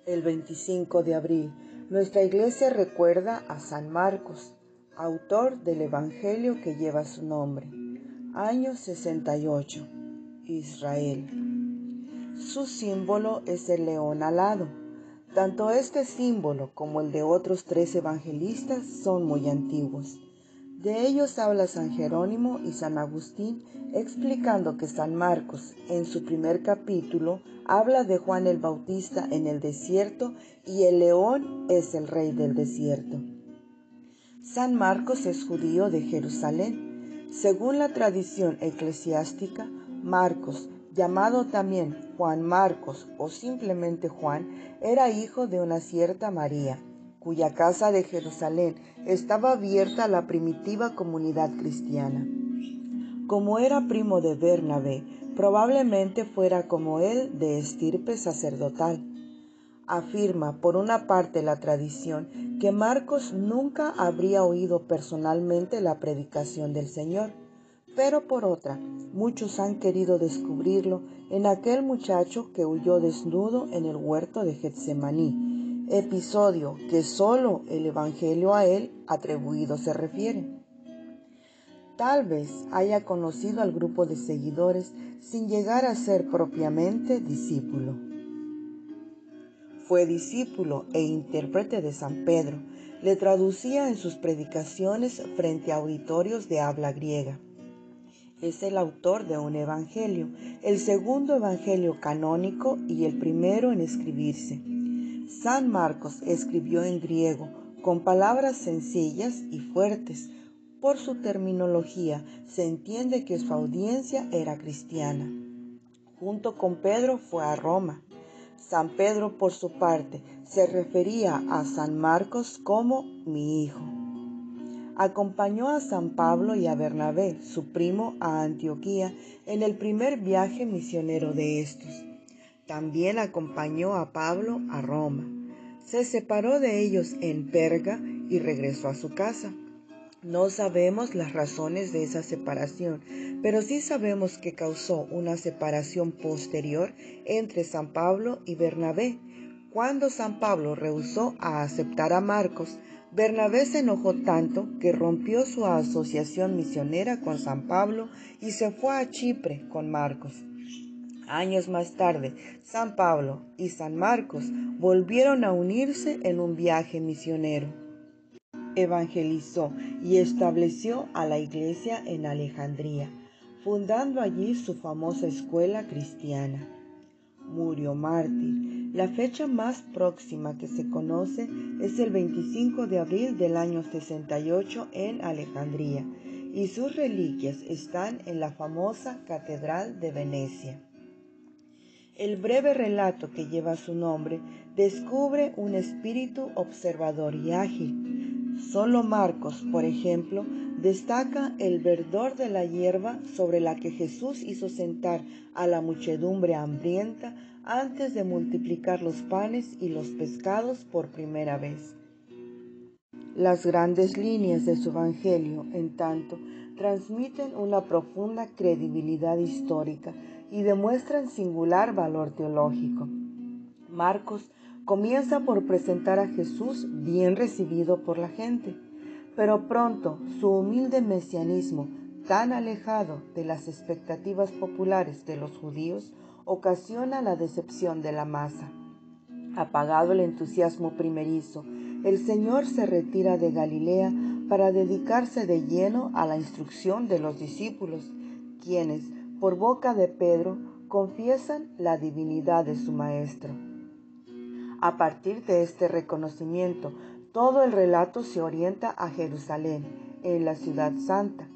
El 25 de abril, nuestra iglesia recuerda a San Marcos, autor del Evangelio que lleva su nombre. Año 68, Israel. Su símbolo es el león alado. Tanto este símbolo como el de otros 3 evangelistas son muy antiguos. De ellos habla San Jerónimo y San Agustín, explicando que San Marcos, en su primer capítulo, habla de Juan el Bautista en el desierto y el león es el rey del desierto. San Marcos es judío de Jerusalén. Según la tradición eclesiástica, Marcos, llamado también Juan Marcos o simplemente Juan, era hijo de una cierta María, cuya casa de Jerusalén estaba abierta a la primitiva comunidad cristiana. Como era primo de Bernabé, probablemente fuera como él de estirpe sacerdotal. Afirma, por una parte, la tradición que Marcos nunca habría oído personalmente la predicación del Señor, pero por otra, muchos han querido descubrirlo en aquel muchacho que huyó desnudo en el huerto de Getsemaní, episodio que solo el Evangelio a él atribuido se refiere. Tal vez haya conocido al grupo de seguidores sin llegar a ser propiamente discípulo. Fue discípulo e intérprete de San Pedro. Le traducía en sus predicaciones frente a auditorios de habla griega. Es el autor de un evangelio, el segundo evangelio canónico y el primero en escribirse. San Marcos escribió en griego, con palabras sencillas y fuertes. Por su terminología se entiende que su audiencia era cristiana. Junto con Pedro fue a Roma. San Pedro, por su parte, se refería a San Marcos como mi hijo. Acompañó a San Pablo y a Bernabé, su primo, a Antioquía en el primer viaje misionero de estos. También acompañó a Pablo a Roma. Se separó de ellos en Perga y regresó a su casa. No sabemos las razones de esa separación, pero sí sabemos que causó una separación posterior entre San Pablo y Bernabé. Cuando San Pablo rehusó a aceptar a Marcos, Bernabé se enojó tanto que rompió su asociación misionera con San Pablo y se fue a Chipre con Marcos. Años más tarde, San Pablo y San Marcos volvieron a unirse en un viaje misionero. Evangelizó y estableció a la iglesia en Alejandría, fundando allí su famosa escuela cristiana. Murió mártir. La fecha más próxima que se conoce es el 25 de abril del año 68 en Alejandría, y sus reliquias están en la famosa Catedral de Venecia. El breve relato que lleva su nombre descubre un espíritu observador y ágil. Solo Marcos, por ejemplo, destaca el verdor de la hierba sobre la que Jesús hizo sentar a la muchedumbre hambrienta antes de multiplicar los panes y los pescados por primera vez. Las grandes líneas de su evangelio, en tanto, transmiten una profunda credibilidad histórica y demuestran singular valor teológico. Marcos comienza por presentar a Jesús bien recibido por la gente, pero pronto su humilde mesianismo, tan alejado de las expectativas populares de los judíos, ocasiona la decepción de la masa. Apagado el entusiasmo primerizo, el Señor se retira de Galilea para dedicarse de lleno a la instrucción de los discípulos, quienes, por boca de Pedro, confiesan la divinidad de su Maestro. A partir de este reconocimiento, todo el relato se orienta a Jerusalén, en la ciudad santa.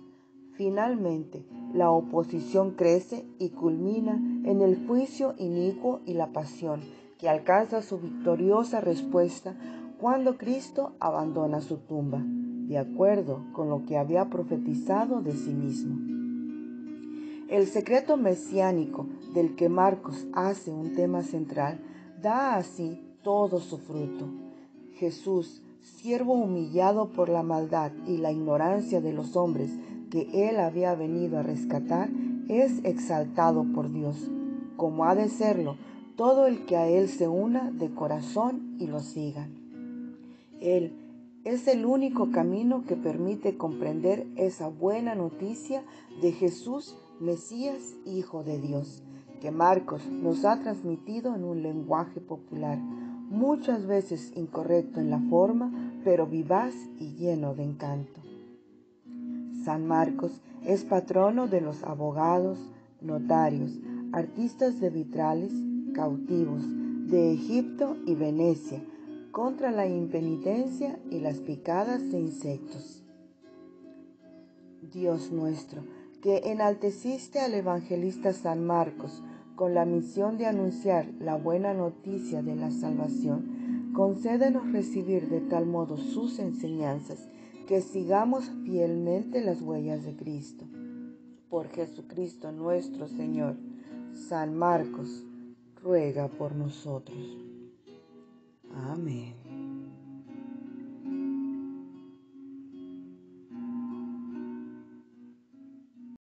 Finalmente, la oposición crece y culmina en el juicio inicuo y la pasión, que alcanza su victoriosa respuesta cuando Cristo abandona su tumba, de acuerdo con lo que había profetizado de sí mismo. El secreto mesiánico del que Marcos hace un tema central da así todo su fruto. Jesús, siervo humillado por la maldad y la ignorancia de los hombres que él había venido a rescatar, es exaltado por Dios. como ha de serlo todo el que a Él se una de corazón y lo siga. Él es el único camino que permite comprender esa buena noticia de Jesús, Mesías, Hijo de Dios, que Marcos nos ha transmitido en un lenguaje popular, muchas veces incorrecto en la forma, pero vivaz y lleno de encanto. San Marcos es patrono de los abogados, notarios, artistas de vitrales, cautivos de Egipto y Venecia, contra la impenitencia y las picadas de insectos. Dios nuestro, que enalteciste al evangelista San Marcos con la misión de anunciar la buena noticia de la salvación, concédenos recibir de tal modo sus enseñanzas que sigamos fielmente las huellas de Cristo. Por Jesucristo nuestro Señor. San Marcos, ruega por nosotros. Amén.